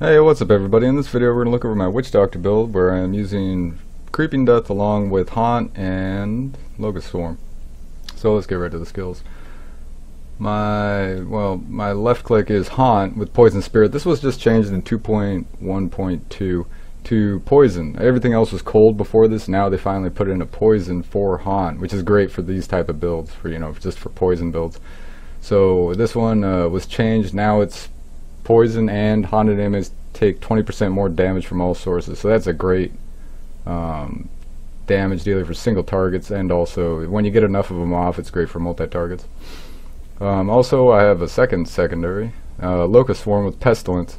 Hey, what's up everybody? In this video we're going to look over my Witchdoctor build where I'm using Creeping Death along with Haunt and Locust Swarm. So let's get right to the skills. My left click is Haunt with Poison Spirit. This was just changed in 2.1.2 to Poison. Everything else was cold before this. Now they finally put in a Poison for Haunt, which is great for these type of builds, for just for Poison builds. So this one was changed. Now it's Poison and haunted enemies take 20% more damage from all sources, so that's a great damage dealer for single targets, and also when you get enough of them off, it's great for multi-targets. Also, I have a secondary, Locust Swarm with Pestilence.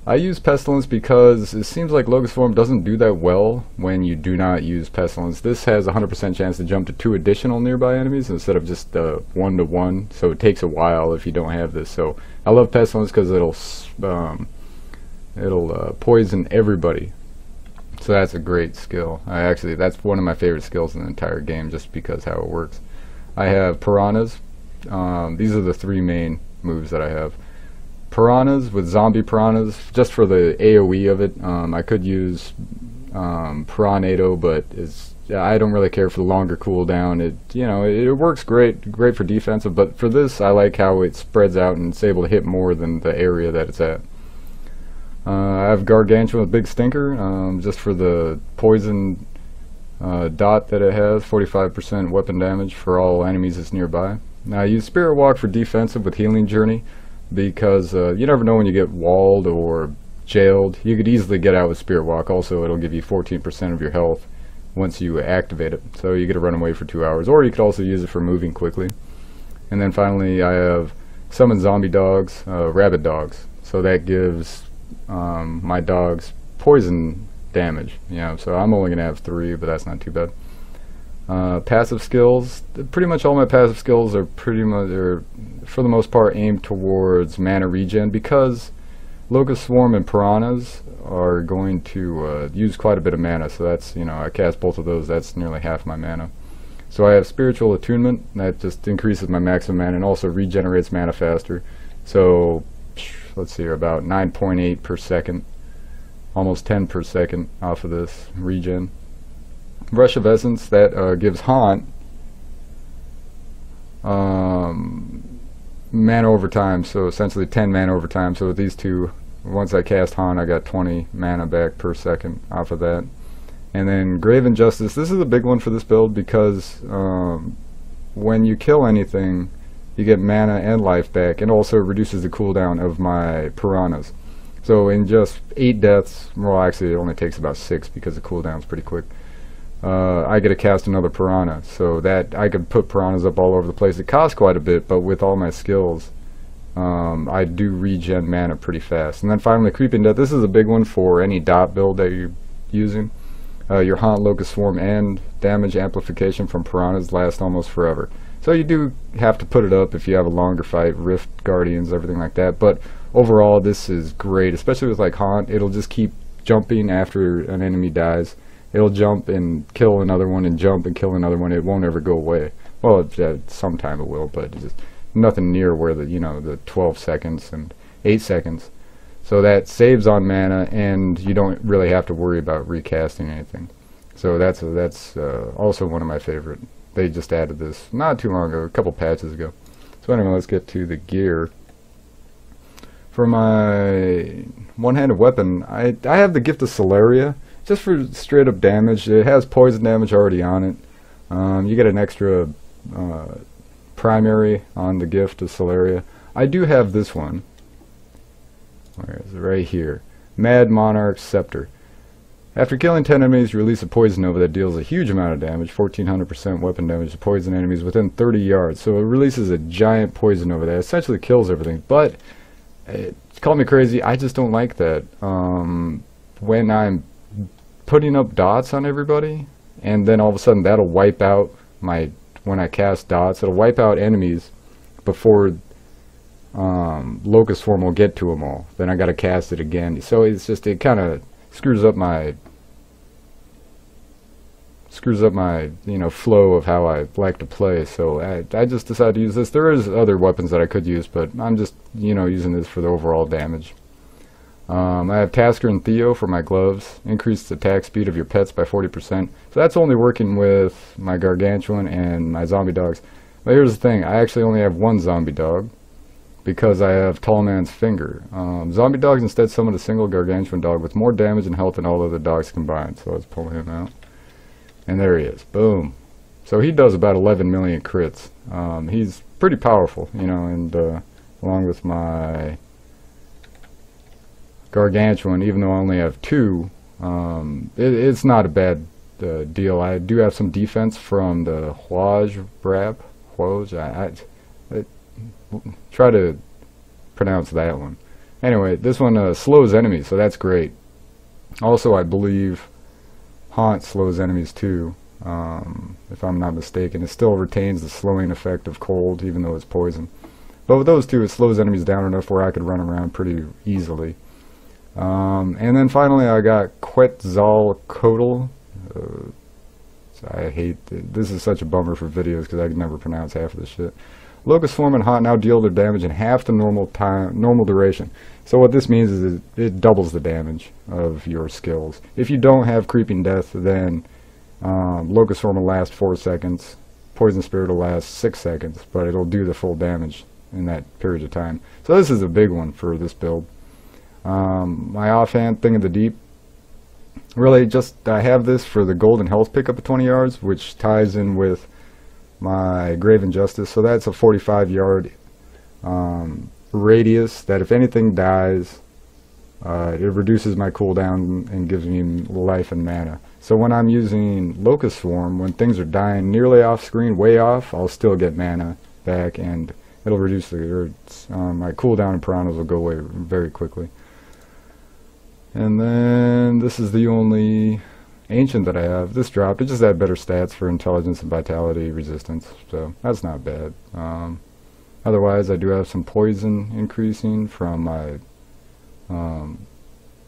I use Pestilence because it seems like Locust Swarm doesn't do that well when you do not use Pestilence. This has a 100% chance to jump to 2 additional nearby enemies instead of just 1-to-1, so it takes a while if you don't have this. So I love Pestilence because it'll poison everybody. So that's a great skill. That's one of my favorite skills in the entire game, just because how it works. I have Piranhas. These are the 3 main moves that I have. Piranhas with Zombie Piranhas, just for the AoE of it. I could use Piranado, but I don't really care for the longer cooldown. It works great for defensive, but for this I like how it spreads out and it's able to hit more than the area that it's at. I have Gargantuan with Big Stinker, just for the poison dot that it has, 45% weapon damage for all enemies that's nearby. Now I use Spirit Walk for defensive with Healing Journey, because you never know when you get walled or jailed. You could easily get out with Spirit Walk. Also, it'll give you 14% of your health once you activate it, so you get to run away for 2 hours, or you could also use it for moving quickly. And then finally I have Summon Zombie Dogs, Rabid Dogs, so that gives my dogs poison damage. So I'm only gonna have 3, but that's not too bad. Passive skills, pretty much all my passive skills are for the most part aimed towards mana regen, because Locust Swarm and Piranhas are going to use quite a bit of mana, so that's, I cast both of those, that's nearly half my mana. So I have Spiritual Attunement, that just increases my maximum mana and also regenerates mana faster. So let's see here, about 9.8 per second, almost 10 per second off of this regen. Rush of Essence, that gives Haunt mana over time, so essentially 10 mana over time. So with these two, once I cast Haunt, I got 20 mana back per second off of that. And then Grave Injustice, this is a big one for this build, because when you kill anything, you get mana and life back, and also reduces the cooldown of my Piranhas. So in just 8 deaths, well actually it only takes about 6 because the cooldown's pretty quick, I get to cast another Piranha, so that I could put Piranhas up all over the place. It costs quite a bit, but with all my skills, I do regen mana pretty fast. And then finally, Creeping Death. This is a big one for any dot build that you're using. Your Haunt, Locust Swarm, and damage amplification from Piranhas last almost forever. So you do have to put it up if you have a longer fight, Rift Guardians, everything like that. But overall, this is great, especially with like Haunt. It'll just keep jumping after an enemy dies. It'll jump and kill another one, and jump and kill another one. It won't ever go away. Well, sometime it will, but it's just nothing near where the 12 seconds and 8 seconds. So that saves on mana, and you don't really have to worry about recasting anything. So that's also one of my favorite. They just added this not too long ago, a couple patches ago. So anyway, let's get to the gear. For my one-handed weapon, I have the Gift of Celeria, just for straight up damage. It has poison damage already on it. You get an extra primary on the Gift of Celeria. I do have this one. Where is it? Right here. Mad Monarch Scepter. After killing 10 enemies, you release a Poison Nova that deals a huge amount of damage, 1400% weapon damage to poison enemies within 30 yards. So it releases a giant Poison Nova that essentially kills everything. But, call me crazy, I just don't like that. When I'm putting up dots on everybody, and then all of a sudden that'll wipe out when I cast dots, it'll wipe out enemies before Locust Swarm will get to them all. Then I gotta cast it again. So it's just, it kind of screws up my flow of how I like to play. So I just decided to use this. There is other weapons that I could use, but I'm just using this for the overall damage. I have Tasker and Theo for my gloves. Increase the attack speed of your pets by 40%. So that's only working with my Gargantuan and my zombie dogs. But here's the thing, I actually only have one zombie dog because I have Tall Man's Finger. Zombie dogs instead summon a single Gargantuan dog with more damage and health than all other dogs combined. So let's pull him out. And there he is. Boom. So he does about 11 million crits. He's pretty powerful, you know, and along with my Gargantuan, even though I only have two, it's not a bad deal. I do have some defense from the Huaj Brab. I try to pronounce that one. Anyway, this one slows enemies, so that's great. Also, I believe Haunt slows enemies too, if I'm not mistaken. It still retains the slowing effect of cold, even though it's poison. But with those two, it slows enemies down enough where I could run around pretty easily. And then finally, I got Quetzalcoatl. I hate this is such a bummer for videos because I can never pronounce half of this shit. Locust Swarm and Haunt now deal their damage in half the normal duration. So what this means is it doubles the damage of your skills. If you don't have Creeping Death, then Locust Swarm will last 4 seconds, Poison Spirit will last 6 seconds, but it'll do the full damage in that period of time. So this is a big one for this build. My offhand Thing of the Deep, really just I have this for the golden health pickup of 20 yards, which ties in with my Grave Injustice. So that's a 45-yard radius that if anything dies, it reduces my cooldown and gives me life and mana. So when I'm using Locust Swarm, when things are dying nearly off screen, way off, I'll still get mana back and it'll reduce the my cooldown and piranhas will go away very quickly. And then this is the only ancient that I have. This dropped. It just had better stats for intelligence and vitality resistance, so that's not bad. Otherwise, I do have some poison increasing from my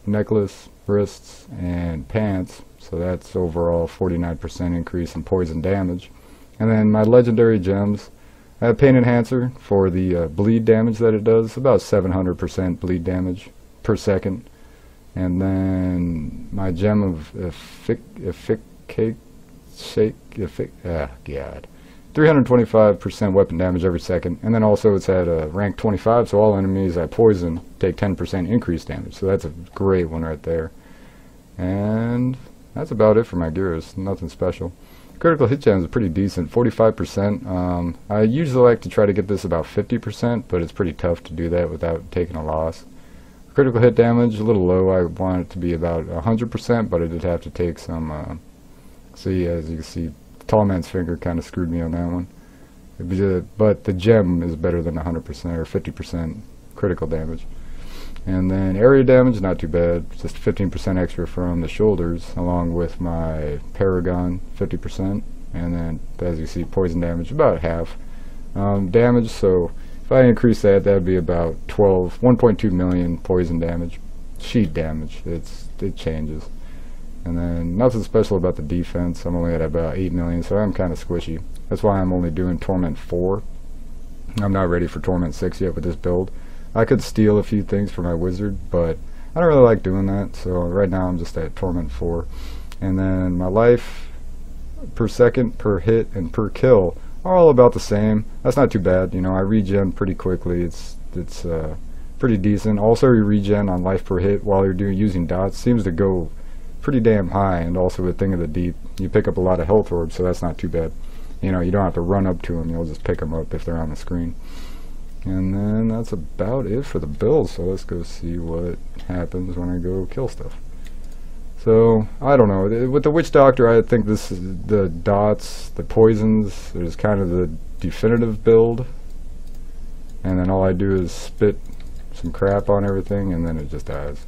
necklace, wrists, and pants, so that's overall 49% increase in poison damage. And then my legendary gems, I have Pain Enhancer for the bleed damage that it does, about 700% bleed damage per second. And then my gem of God, 325% weapon damage every second. And then also it's at rank 25, so all enemies I poison take 10% increased damage. So that's a great one right there. And that's about it for my gears. Nothing special. Critical hit gems are pretty decent, 45%. I usually like to try to get this about 50%, but it's pretty tough to do that without taking a loss. Critical hit damage, a little low. I want it to be about 100%, but I did have to take some, see, as you can see, Tall Man's Finger kind of screwed me on that one. But the gem is better than 100% or 50% critical damage. And then area damage, not too bad, just 15% extra from the shoulders, along with my Paragon, 50%. And then, as you see, poison damage, about half damage, so if I increase that, that'd be about 1.2 million poison damage. Sheet damage, it changes. And then nothing special about the defense. I'm only at about 8 million, so I'm kind of squishy. That's why I'm only doing Torment 4. I'm not ready for Torment 6 yet with this build. I could steal a few things for my wizard, but I don't really like doing that, so right now I'm just at Torment 4. And then my life per second, per hit, and per kill are all about the same. That's not too bad, you know. I regen pretty quickly. It's pretty decent. Also, your regen on life per hit while you're using dots seems to go pretty damn high. And also with Thing of the Deep, you pick up a lot of health orbs, so that's not too bad. You know, you don't have to run up to them. You'll just pick them up if they're on the screen. And then that's about it for the build. So let's go see what happens when I go kill stuff. So, I don't know. With the Witchdoctor, I think this is the dots, the poisons, is kind of the definitive build. And then all I do is spit some crap on everything, and then it just dies,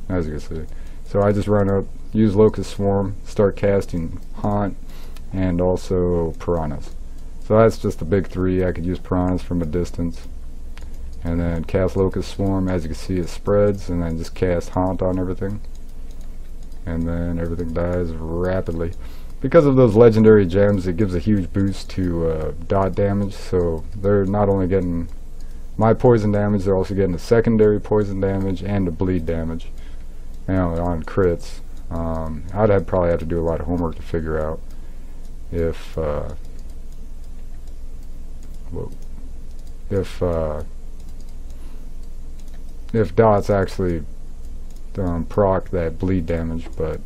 as you can see. So I just run up, use Locust Swarm, start casting Haunt, and also Piranhas. So that's just the big three. I could use Piranhas from a distance. And then cast Locust Swarm, as you can see it spreads, and then just cast Haunt on everything. And then everything dies rapidly. Because of those legendary gems, it gives a huge boost to dot damage, so they're not only getting my poison damage, they're also getting the secondary poison damage and the bleed damage, you know, on crits. I'd probably have to do a lot of homework to figure out if dots actually proc that bleed damage, but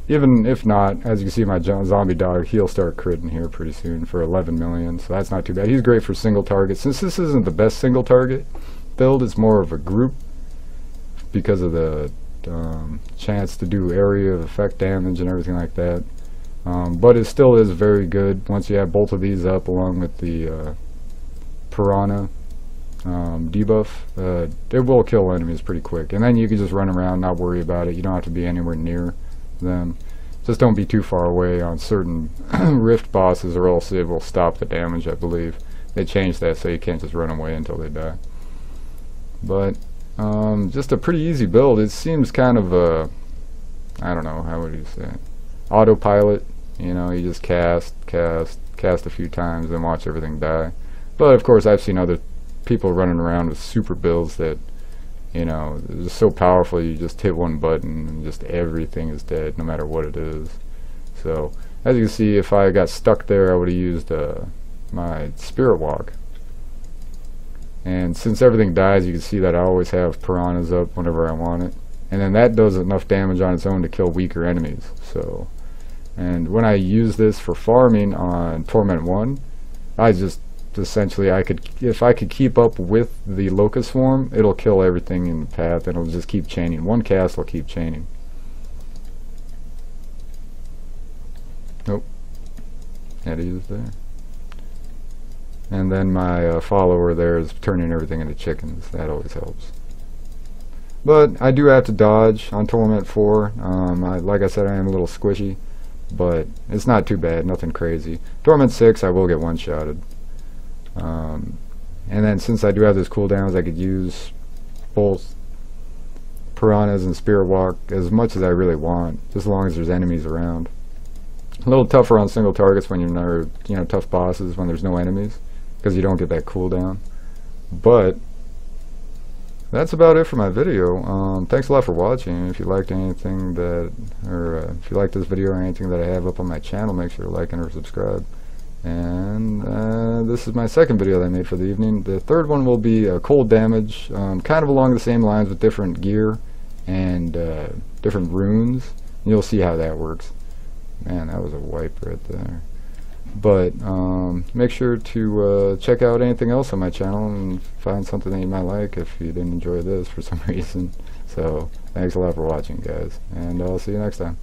even if not, as you can see, my zombie dog, he'll start critting here pretty soon for 11 million, so that's not too bad. He's great for single target. Since this isn't the best single target build, it's more of a group because of the chance to do area of effect damage and everything like that. But it still is very good once you have both of these up along with the piranha debuff. It will kill enemies pretty quick, and then you can just run around, not worry about it. You don't have to be anywhere near them. Just don't be too far away on certain rift bosses, or else it will stop the damage. I believe they changed that so you can't just run away until they die. But just a pretty easy build. It seems kind of I don't know, how would you say it? Autopilot. You know, you just cast a few times and watch everything die. But of course, I've seen other people running around with super builds that, you know, they're just so powerful, you just hit one button and just everything is dead, no matter what it is. So, as you can see, if I got stuck there, I would have used my Spirit Walk. And since everything dies, you can see that I always have piranhas up whenever I want it. And then that does enough damage on its own to kill weaker enemies. So, and when I use this for farming on Torment 1, I just essentially, if I could keep up with the locust swarm, it'll kill everything in the path, and it'll just keep chaining. One cast will keep chaining. Nope. Had to use it there. And then my follower there is turning everything into chickens. That always helps. But I do have to dodge on Torment 4. Like I said, I am a little squishy, but it's not too bad, nothing crazy. Torment 6, I will get one-shotted. And then since I do have those cooldowns, I could use both piranhas and Spirit Walk as much as I really want, just as long as there's enemies around. A little tougher on single targets when you're, you know, tough bosses when there's no enemies, because you don't get that cooldown. But that's about it for my video. Thanks a lot for watching. If you liked anything that, or if you liked this video or anything that I have up on my channel, make sure to like and or subscribe. And this is my second video that I made for the evening. The third one will be cold damage, kind of along the same lines with different gear and different runes. You'll see how that works. Man, that was a wipe right there. But make sure to check out anything else on my channel and find something that you might like if you didn't enjoy this for some reason. So thanks a lot for watching, guys, and I'll see you next time.